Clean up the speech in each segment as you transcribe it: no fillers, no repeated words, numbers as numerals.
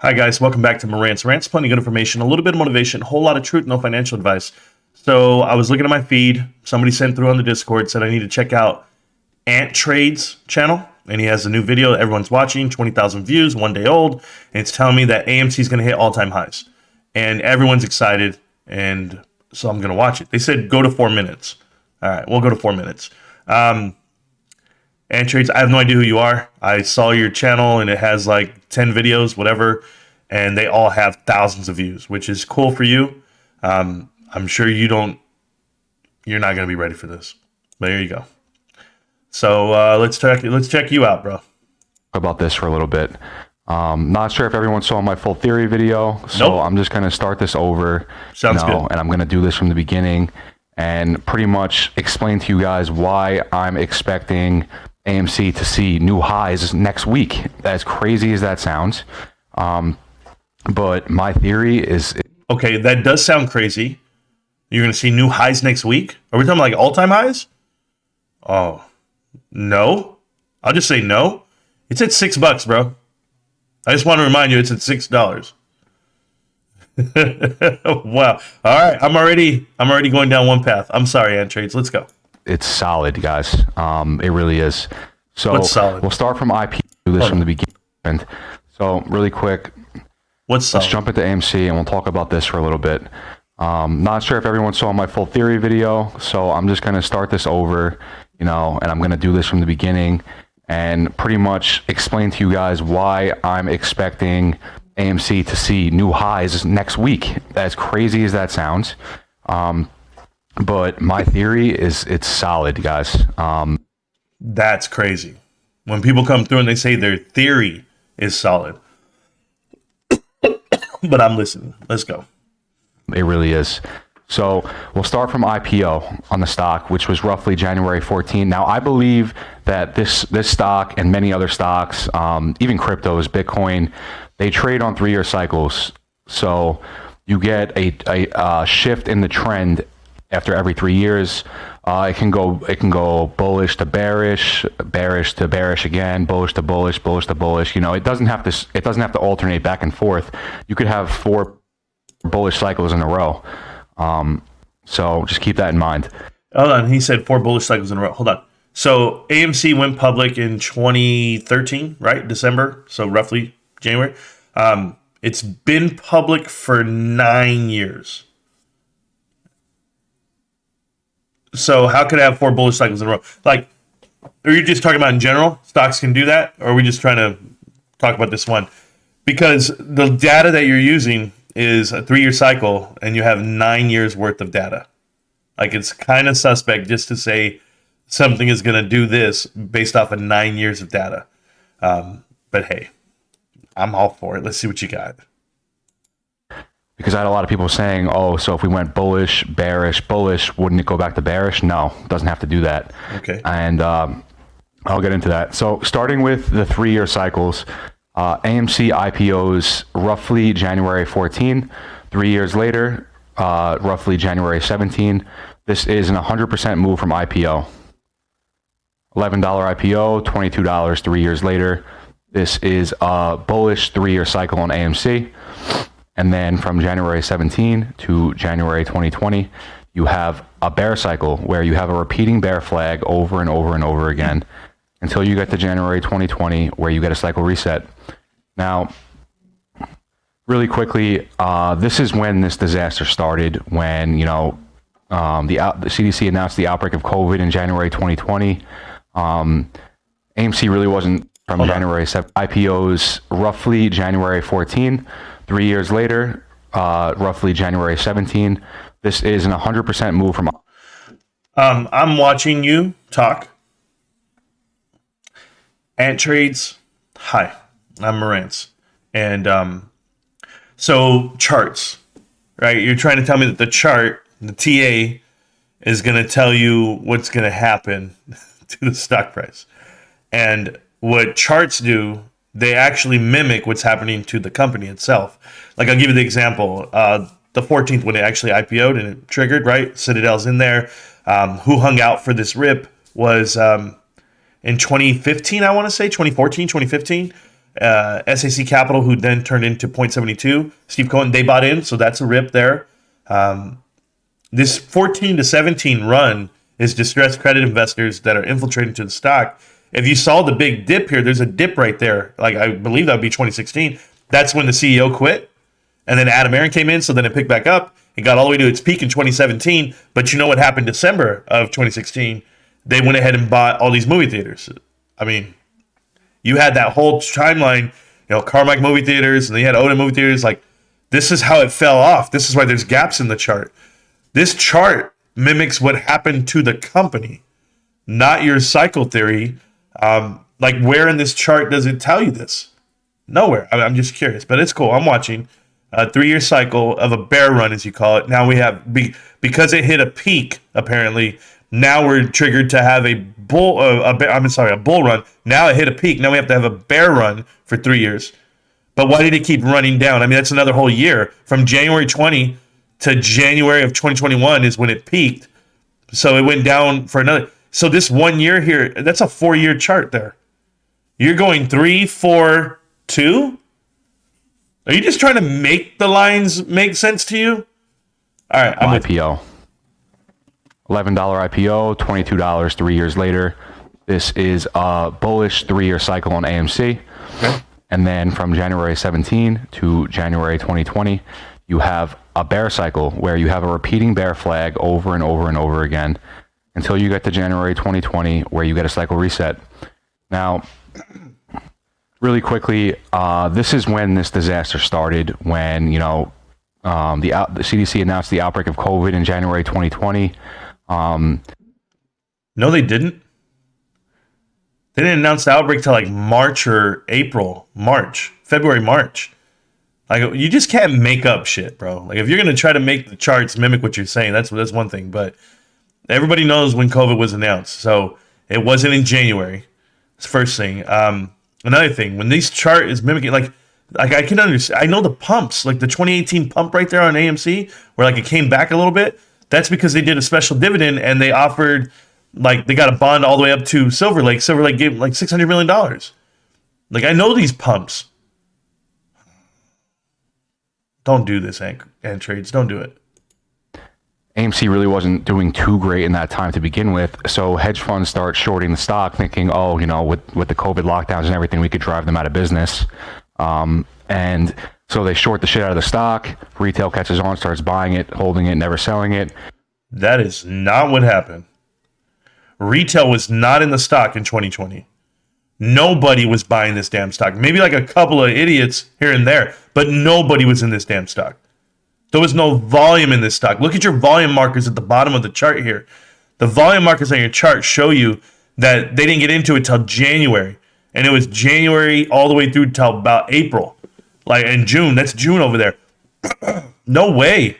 Hi guys, welcome back to Marant's Rants. Plenty of good information, a little bit of motivation, a whole lot of truth, no financial advice. So I was looking at my feed. Somebody sent through on the Discord, said I need to check out Ant Trade's channel. And he has a new video that everyone's watching, 20,000 views, 1 day old. And it's telling me that AMC is going to hit all-time highs. And everyone's excited. And so I'm going to watch it. They said go to 4 minutes. All right, we'll go to 4 minutes. Ant Trades, I have no idea who you are. I saw your channel and it has like 10 videos, whatever, and they all have thousands of views, which is cool for you. I'm sure you're not going to be ready for this, but here you go. So let's check you out, bro. About this for a little bit. Not sure if everyone saw my full theory video, so Nope. I'm just going to start this over. Sounds good. And I'm going to do this from the beginning and pretty much explain to you guys why I'm expecting AMC to see new highs next week. As crazy as that sounds, but my theory is... Okay, that does sound crazy. You're going to see new highs next week? Are we talking like all-time highs? Oh, no. I'll just say no. It's at $6, bro. I just want to remind you, it's at $6. Wow. All right, I'm already going down one path. I'm sorry, Ant Trades. Let's go. It's solid, guys. It really is. So What's solid? We'll start from IP, do this from the beginning. So really quick, What's solid? let's jump into AMC and we'll talk about this for a little bit. Not sure if everyone saw my full theory video, so I'm just going to start this over, and I'm going to do this from the beginning and pretty much explain to you guys why I'm expecting AMC to see new highs next week. As crazy as that sounds. But my theory is it's solid, guys. That's crazy. When people come through and they say their theory is solid. But I'm listening. Let's go. It really is. So we'll start from IPO on the stock, which was roughly January 14. Now, I believe that this stock and many other stocks, even cryptos, Bitcoin, they trade on 3-year cycles. So you get a shift in the trend after every 3 years. It can go bullish to bearish, bearish to bearish again, bullish to bullish, bullish to bullish. It doesn't have to alternate back and forth. You could have 4 bullish cycles in a row. So just keep that in mind. Hold on. He said 4 bullish cycles in a row. Hold on. So AMC went public in 2013, right? December. So roughly January. It's been public for 9 years. So how could I have 4 bullish cycles in a row? Like, are you just talking about in general? Stocks can do that? Or are we just trying to talk about this one? Because the data that you're using is a 3-year cycle, and you have 9 years worth of data. Like, it's kind of suspect just to say something is going to do this based off of 9 years of data. But hey, I'm all for it. Let's see what you got. Because I had a lot of people saying, oh, so if we went bullish, bearish, bullish, wouldn't it go back to bearish? No, it doesn't have to do that. Okay. And I'll get into that. So starting with the 3-year cycles, AMC IPOs roughly January 14. 3 years later, roughly January 17. This is an 100% move from IPO. $11 IPO, $22 3 years later. This is a bullish 3-year cycle on AMC. And then from January 17 to January 2020, you have a bear cycle where you have a repeating bear flag over and over and over again until you get to January 2020 where you get a cycle reset. Now, really quickly, this is when this disaster started, when, the CDC announced the outbreak of COVID in January 2020. AMC really wasn't from January 7. IPOs roughly January 14. 3 years later, roughly January 17. This is an 100% move from... I'm watching you talk. Ant Trades, hi, I'm Marantz. And so charts, right? You're trying to tell me that the chart, the TA, is going to tell you what's going to happen to the stock price. And what charts do, they actually mimic what's happening to the company itself. Like, I'll give you the example. The 14th, when it actually IPO'd and it triggered, right? Citadel's in there. Who hung out for this rip was in 2015, I want to say, 2014, 2015. SAC Capital, who then turned into Point 72. Steve Cohen, they bought in, so that's a rip there. This 14 to 17 run is distressed credit investors that are infiltrating to the stock. If you saw the big dip here, there's a dip right there. Like, I believe that would be 2016. That's when the CEO quit. And then Adam Aaron came in, so then it picked back up. It got all the way to its peak in 2017. But you know what happened December of 2016? They went ahead and bought all these movie theaters. I mean, you had that whole timeline, Carmack movie theaters, and then you had Oda movie theaters. Like, this is how it fell off. This is why there's gaps in the chart. This chart mimics what happened to the company, not your cycle theory. Like, where in this chart does it tell you this? Nowhere. I'm just curious, but it's cool. I'm watching a 3-year cycle of a bear run, as you call it. Now we have, because it hit a peak, apparently, now we're triggered to have a bull run. Now it hit a peak. Now we have to have a bear run for 3 years. But why did it keep running down? I mean, that's another whole year. From January 20 to January of 2021 is when it peaked. So it went down for another. So this 1 year here, that's a 4-year chart there. You're going 3, 4, 2? Are you just trying to make the lines make sense to you? All right. IPO. $11 IPO, $22 3 years later. This is a bullish 3-year cycle on AMC. Okay. And then from January 17 to January 2020, you have a bear cycle where you have a repeating bear flag over and over and over again until you get to January 2020 where you get a cycle reset. Now, really quickly, this is when this disaster started, when, the CDC announced the outbreak of COVID in January 2020. No, they didn't. They didn't announce the outbreak till like March or April, February, March. Like, you just can't make up shit, bro. Like, if you're going to try to make the charts mimic what you're saying, that's one thing. But everybody knows when COVID was announced. So it wasn't in January. That's the first thing. Another thing, when this chart is mimicking, like I can understand. I know the pumps, like the 2018 pump right there on AMC, where like it came back a little bit. That's because they did a special dividend and they offered, like, they got a bond all the way up to Silver Lake. Silver Lake gave like $600 million. Like, I know these pumps. Don't do this, and trades. Don't do it. AMC really wasn't doing too great in that time to begin with. So hedge funds start shorting the stock thinking, with the COVID lockdowns and everything, we could drive them out of business. And so they short the shit out of the stock. Retail catches on, starts buying it, holding it, never selling it. That is not what happened. Retail was not in the stock in 2020. Nobody was buying this damn stock. Maybe like a couple of idiots here and there, but nobody was in this damn stock. There was no volume in this stock. Look at your volume markers at the bottom of the chart here. The volume markers on your chart show you that they didn't get into it till January. And it was January all the way through till about April. Like in June. That's June over there. No way.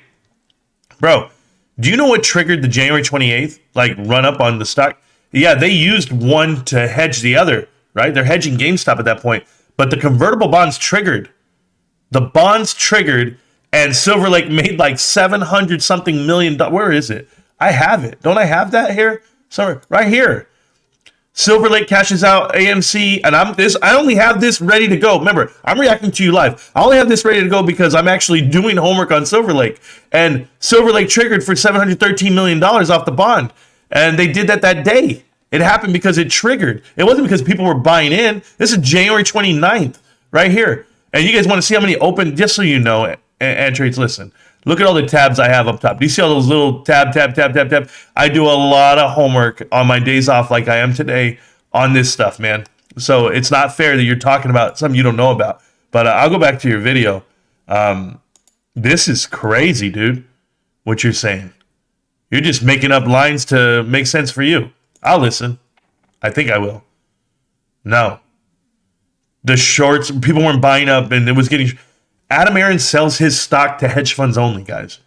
Bro, do you know what triggered the January 28th run up on the stock? Yeah, they used one to hedge the other, right? They're hedging GameStop at that point. But the convertible bonds triggered. The bonds triggered, and Silver Lake made like 700 something million. Where is it? I have it. Don't I have that here? Somewhere right here. Silver Lake cashes out AMC, and I only have this ready to go. Remember, I'm reacting to you live. I only have this ready to go because I'm actually doing homework on Silver Lake. And Silver Lake triggered for $713 million off the bond. And they did that day. It happened because it triggered. It wasn't because people were buying in. This is January 29th, right here. And you guys want to see how many open, just so you know, and trades, listen. Look at all the tabs I have up top. Do you see all those little tab? I do a lot of homework on my days off like I am today on this stuff, man. So it's not fair that you're talking about something you don't know about. But I'll go back to your video. This is crazy, dude, what you're saying. You're just making up lines to make sense for you. I'll listen. I think I will. No. The shorts, people weren't buying up and it was getting... Adam Aaron sells his stock to hedge funds only, guys.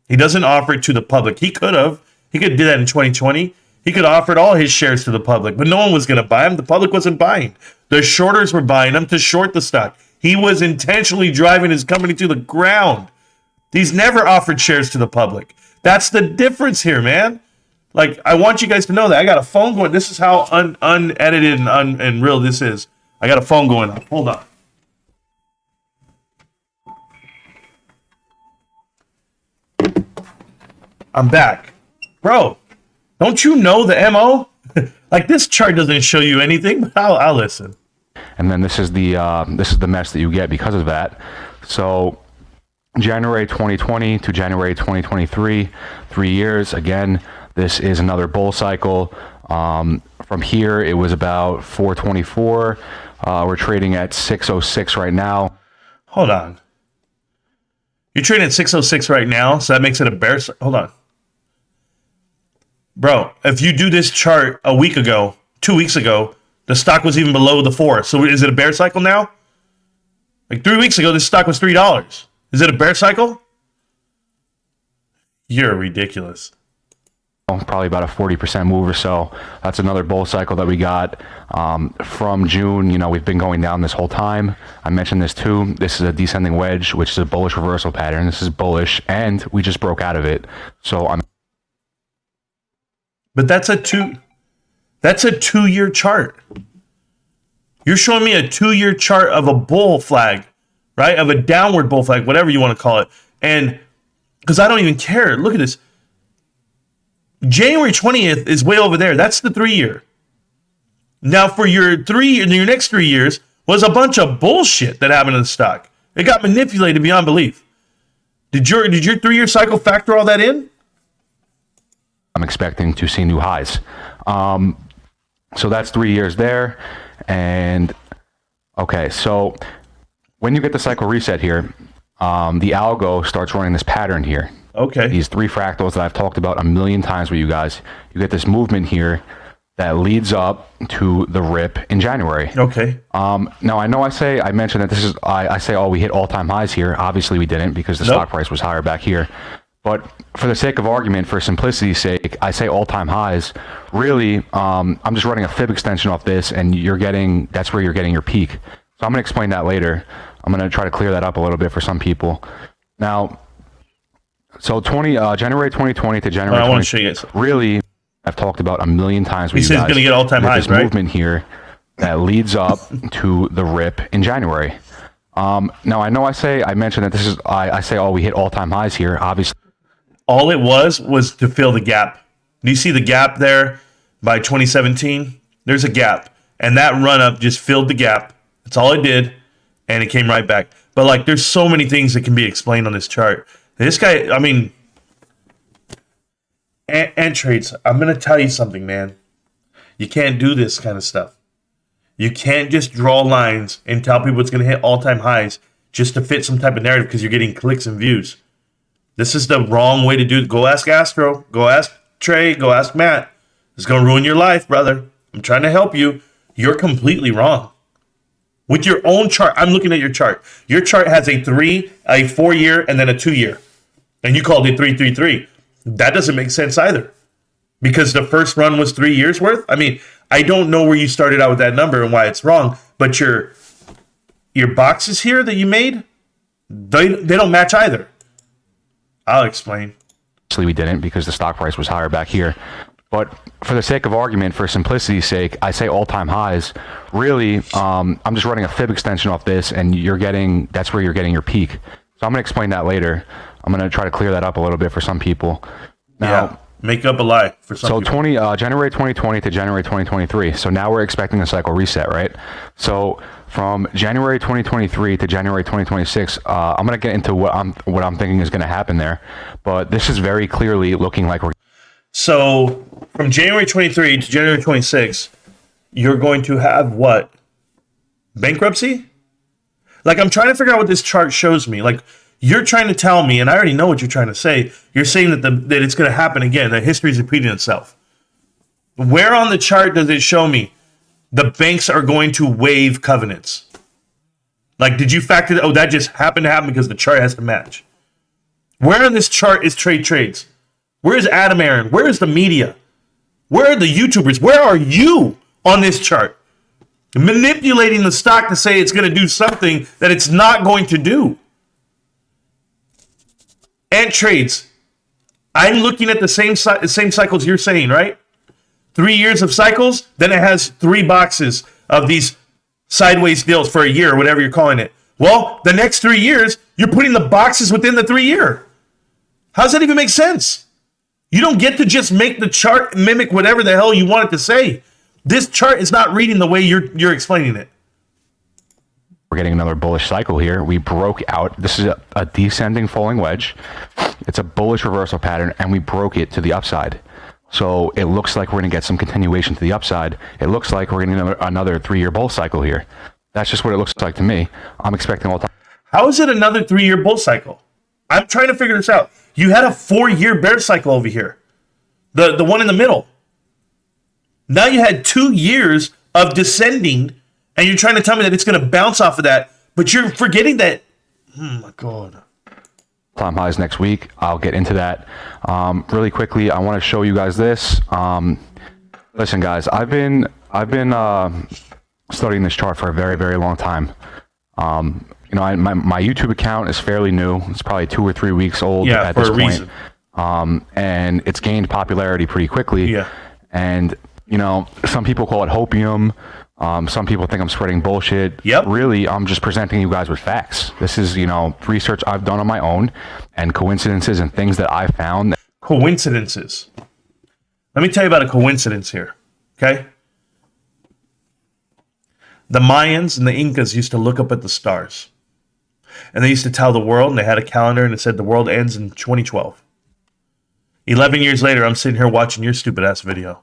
He doesn't offer it to the public. He could have. He could do that in 2020. He could have offered all his shares to the public, but no one was going to buy them. The public wasn't buying. The shorters were buying them to short the stock. He was intentionally driving his company to the ground. He's never offered shares to the public. That's the difference here, man. Like, I want you guys to know that. I got a phone going. This is how unedited and real this is. I got a phone going on. Hold on. I'm back. Bro, don't you know the MO? Like, this chart doesn't show you anything, but I'll listen. And then this is the mess that you get because of that. So January 2020 to January 2023, 3 years. Again, this is another bull cycle. From here, it was about 424. We're trading at 606 right now. Hold on. You're trading at 606 right now, so that makes it a bear. Hold on. Bro, if you do this chart a week ago, 2 weeks ago, the stock was even below the 4. So is it a bear cycle now? Like 3 weeks ago, this stock was $3. Is it a bear cycle? You're ridiculous. Probably about a 40% move or so. That's another bull cycle that we got from June. You know, we've been going down this whole time. I mentioned this too. This is a descending wedge, which is a bullish reversal pattern. This is bullish, and we just broke out of it. So I'm. But that's a 2-year chart. You're showing me a 2-year chart of a bull flag, right? Of a downward bull flag, whatever you want to call it. And because I don't even care. Look at this. January 20th is way over there. That's the 3-year. Now for your next 3 years was a bunch of bullshit that happened in the stock. It got manipulated beyond belief. Did your 3-year cycle factor all that in? I'm expecting to see new highs. So that's 3 years there. And okay, so when you get the cycle reset here, the algo starts running this pattern here. Okay. These 3 fractals that I've talked about a million times with you guys. You get this movement here that leads up to the rip in January. Okay. Now I know I mentioned that this is, I say, oh, we hit all-time highs here. Obviously we didn't because the stock price was higher back here. But for the sake of argument, for simplicity's sake, I say all-time highs. Really, I'm just running a fib extension off this, and that's where you're getting your peak. So I'm going to explain that later. I'm going to try to clear that up a little bit for some people. Now, so January 2020 to January 2020. I want to show you guys. Really, I've talked about a million times with you guys. He says it's going to get all-time highs, right? This movement here that leads up to the rip in January. Now, I know I mentioned that this is, I say, oh, we hit all-time highs here. Obviously. All it was to fill the gap. Do you see the gap there by 2017? There's a gap. And that run-up just filled the gap. That's all it did. And it came right back. But, like, there's so many things that can be explained on this chart. This guy, I mean, and trades, I'm going to tell you something, man. You can't do this kind of stuff. You can't just draw lines and tell people it's going to hit all-time highs just to fit some type of narrative because you're getting clicks and views. This is the wrong way to do it. Go ask Astro. Go ask Trey. Go ask Matt. It's going to ruin your life, brother. I'm trying to help you. You're completely wrong. With your own chart, I'm looking at your chart. Your chart has a 4-year, and then a 2-year. And you called it 333. That doesn't make sense either. Because the first run was 3 years worth. I mean, I don't know where you started out with that number and why it's wrong. But your boxes here that you made, they don't match either. I'll explain. Obviously, we didn't because the stock price was higher back here. But for the sake of argument, for simplicity's sake, I say all-time highs. Really, I'm just running a fib extension off this, and that's where you're getting your peak. So I'm going to explain that later. I'm going to try to clear that up a little bit for some people. Now, make up a lie for some people. January 2020 to January 2023. So now we're expecting a cycle reset, right? So from January 2023 to January 2026, I'm going to get into what I'm thinking is going to happen there. But this is very clearly looking like we're. So from January 23 to January 26, you're going to have what? Bankruptcy? Like, I'm trying to figure out what this chart shows me. Like, you're trying to tell me, and I already know what you're trying to say. You're saying that it's going to happen again, that history is repeating itself. Where on the chart does it show me the banks are going to waive covenants? Like, did you factor that? Oh, that just happened to happen because the chart has to match. Where on this chart is trades? Where is Adam Aaron? Where is the media? Where are the YouTubers? Where are you on this chart? Manipulating the stock to say it's going to do something that it's not going to do. And trades. I'm looking at the same cycles you're saying, right? 3 years of cycles, then it has 3 boxes of these sideways deals for a year, or whatever you're calling it. Well, the next 3 years, you're putting the boxes within the 3 year. How does that even make sense? You don't get to just make the chart mimic whatever the hell you want it to say. This chart is not reading the way you're explaining it. We're getting another bullish cycle here. We broke out. This is a descending falling wedge. It's a bullish reversal pattern, and we broke it to the upside. So it looks like we're going to get some continuation to the upside. It looks like we're going to get another 3-year bull cycle here. That's just what it looks like to me. I'm expecting all time. How is it another 3-year bull cycle? I'm trying to figure this out. You had a 4-year bear cycle over here. The one in the middle. Now you had 2 years of descending, and you're trying to tell me that it's going to bounce off of that, but you're forgetting that. Oh my God. Time highs next week. I'll get into that. Really quickly, I want to show you guys this. Listen, guys, I've been studying this chart for a very, very long time. You know, my YouTube account is fairly new. It's probably 2 or 3 weeks old at this point. And it's gained popularity pretty quickly. Yeah. And, you know, some people call it hopium. Some people think I'm spreading bullshit. Yep. Really, I'm just presenting you guys with facts. This is, you know, research I've done on my own and coincidences and things that I found. Coincidences. Let me tell you about a coincidence here. Okay? The Mayans and the Incas used to look up at the stars. And they used to tell the world, and they had a calendar, and it said the world ends in 2012. 11 years later, I'm sitting here watching your stupid ass video.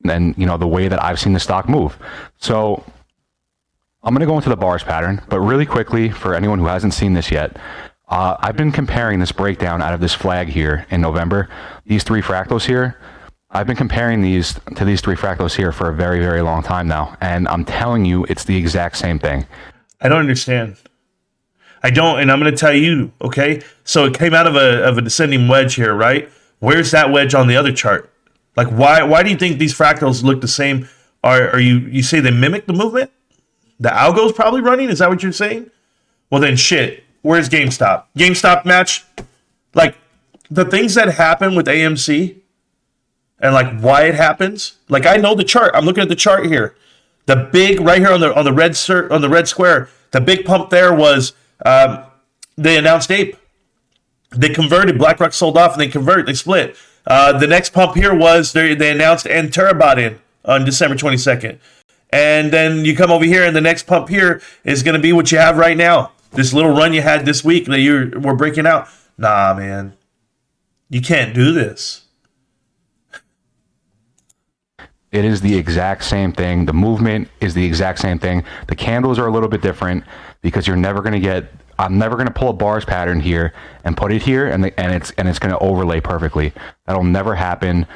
And, you know, the way that I've seen the stock move. So I'm going to go into the bars pattern, but really quickly, for anyone who hasn't seen this yet, I've been comparing this breakdown out of this flag here in November. These 3 fractals here, I've been comparing these to these 3 fractals here for a very, very long time now. And I'm telling you, it's the exact same thing. I don't understand. I don't, and I'm going to tell you, okay? So it came out of a descending wedge here, right? Where's that wedge on the other chart? Like, why do you think these fractals look the same? Are you say they mimic the movement? The algo's probably running? Is that what you're saying? Well, then shit. Where's GameStop? GameStop match? Like, the things that happen with AMC and, like, why it happens. Like, I know the chart. I'm looking at the chart here. The big, right here on the red square, the big pump there was they announced Ape. They converted. BlackRock sold off, and they split. The next pump here was they announced Antera bought in on December 22nd. And then you come over here, and the next pump here is going to be what you have right now. This little run you had this week that you were breaking out. Nah, man. You can't do this. It is the exact same thing. The movement is the exact same thing. The candles are a little bit different because you're never going to get... I'm never going to pull a bars pattern here and put it here, and it's going to overlay perfectly. That'll never happen.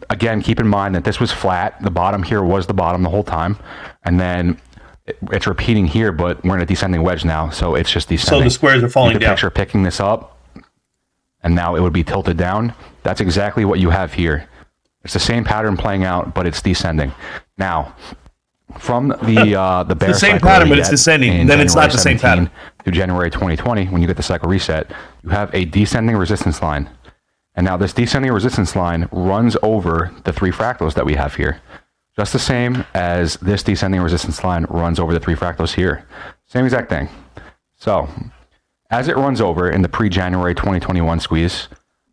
Again, keep in mind that this was flat. The bottom here was the bottom the whole time, and then it's repeating here, but we're in a descending wedge now, so it's just descending. So the squares are falling you down. Picture picking this up, and now it would be tilted down. That's exactly what you have here. It's the same pattern playing out, but it's descending. Now, from the bear the same cycle pattern, but it's descending. Then it's not the same pattern. To January 2020, when you get the cycle reset, you have a descending resistance line. And now this descending resistance line runs over the 3 fractals that we have here. Just the same as this descending resistance line runs over the 3 fractals here. Same exact thing. So, as it runs over in the pre-January 2021 squeeze,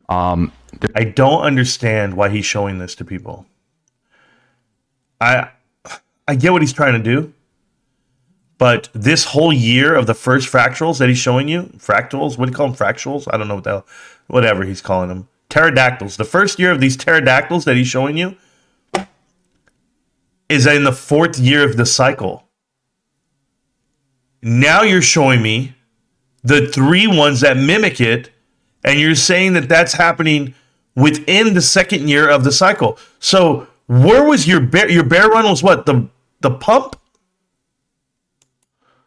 I don't understand why he's showing this to people. I get what he's trying to do, but this whole year of the first fractals that he's showing you, fractals, what do you call them, fractals? I don't know what the hell, whatever he's calling them. Pterodactyls. The first year of these pterodactyls that he's showing you is in the 4th year of the cycle. Now you're showing me the 3 ones that mimic it, and you're saying that that's happening within the 2nd year of the cycle. So where was your bear run was what? The pump?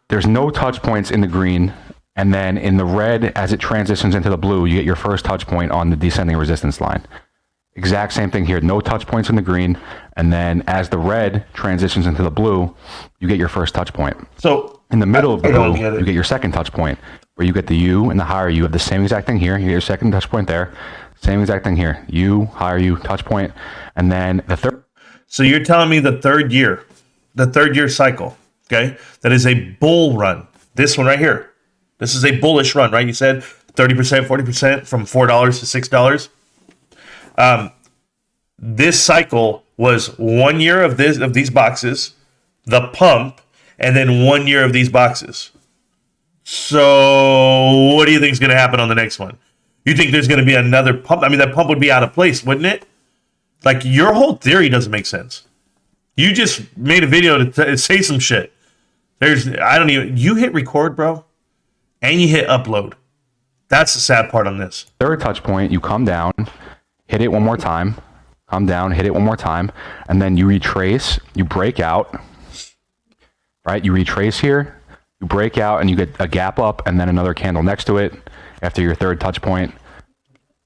There's no touch points in the green, and then in the red, as it transitions into the blue, you get your first touch point on the descending resistance line. Exact same thing here. No touch points in the green, and then as the red transitions into the blue, you get your first touch point. So in the middle of the blue, you get your second touch point, where you get the U and the higher U. You have the same exact thing here. You get your second touch point there. Same exact thing here. U, higher U, touch point, and then the third. So you're telling me the 3rd year cycle, okay? That is a bull run. This one right here. This is a bullish run, right? You said 30%, 40% from $4 to $6. This cycle was 1 year of these boxes, the pump, and then 1 year of these boxes. So what do you think is going to happen on the next one? You think there's going to be another pump? I mean, that pump would be out of place, wouldn't it? Like, your whole theory doesn't make sense. You just made a video to say some shit. You hit record, bro, and you hit upload. That's the sad part on this. Third touch point, you come down, hit it one more time, come down, hit it one more time, and then you retrace, you break out, right? You retrace here, you break out, and you get a gap up, and then another candle next to it. After your third touch point,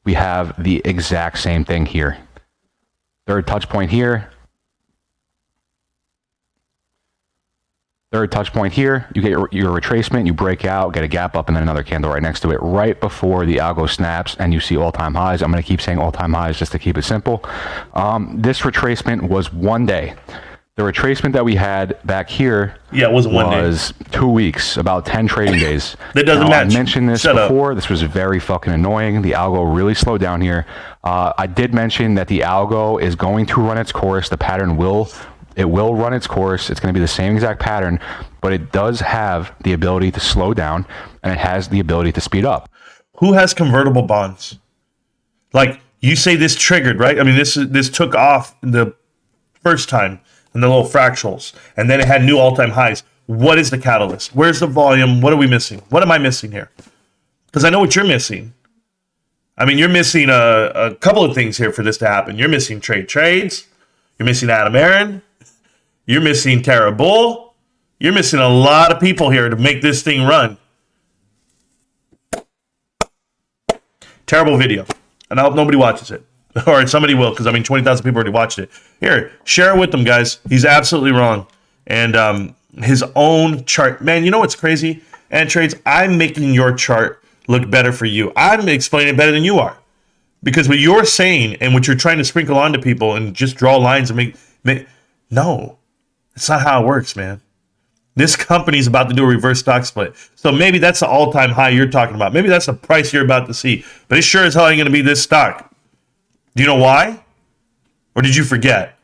we have the exact same thing here. Third touch point here. Third touch point here, you get your retracement, you break out, get a gap up, and then another candle right next to it, right before the algo snaps, and you see all-time highs. I'm going to keep saying all-time highs just to keep it simple. This retracement was 1 day. The retracement that we had back here it wasn't 1 day. Was 2 weeks, about 10 trading days. That doesn't match. I mentioned this before. This was very fucking annoying. The algo really slowed down here. I did mention that the algo is going to run its course. The pattern will run its course. It's going to be the same exact pattern, but it does have the ability to slow down, and it has the ability to speed up. Who has convertible bonds? Like, you say this triggered, right? I mean, this took off the first time in the little fractals, and then it had new all-time highs. What is the catalyst? Where's the volume? What are we missing? What am I missing here? Because I know what you're missing. I mean, you're missing a couple of things here for this to happen. You're missing trades. You're missing Adam Aaron. You're missing Tara Bull. You're missing a lot of people here to make this thing run. Terrible video. And I hope nobody watches it. Or somebody will, because, 20,000 people already watched it. Here, share it with them, guys. He's absolutely wrong. And his own chart. Man, you know what's crazy? And trades, I'm making your chart look better for you. I'm explaining it better than you are. Because what you're saying and what you're trying to sprinkle onto people and just draw lines and make no. That's not how it works, man. This company's about to do a reverse stock split. So maybe that's the all-time high you're talking about. Maybe that's the price you're about to see. But it sure as hell ain't going to be this stock. Do you know why? Or did you forget?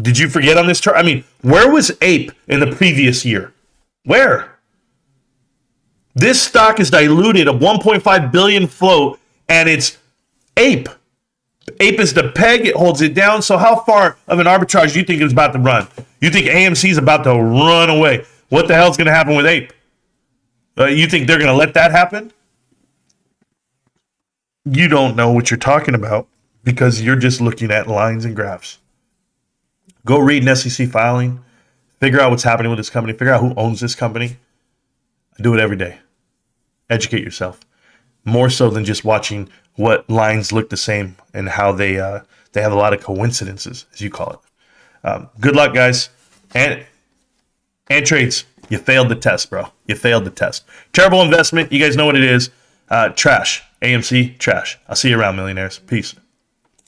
Did you forget on this chart? I mean, where was Ape in the previous year? Where? This stock is diluted, a 1.5 billion float, and it's Ape. Ape is the peg. It holds it down. So how far of an arbitrage do you think it's about to run? You think AMC is about to run away? What the hell's going to happen with Ape? You think they're going to let that happen? You don't know what you're talking about because you're just looking at lines and graphs. Go read an SEC filing. Figure out what's happening with this company. Figure out who owns this company. I do it every day. Educate yourself. More so than just watching what lines look the same and how they have a lot of coincidences, as you call it. Good luck, guys. And trades, you failed the test, bro. You failed the test. Terrible investment. You guys know what it is. Trash. AMC, trash. I'll see you around, millionaires. Peace.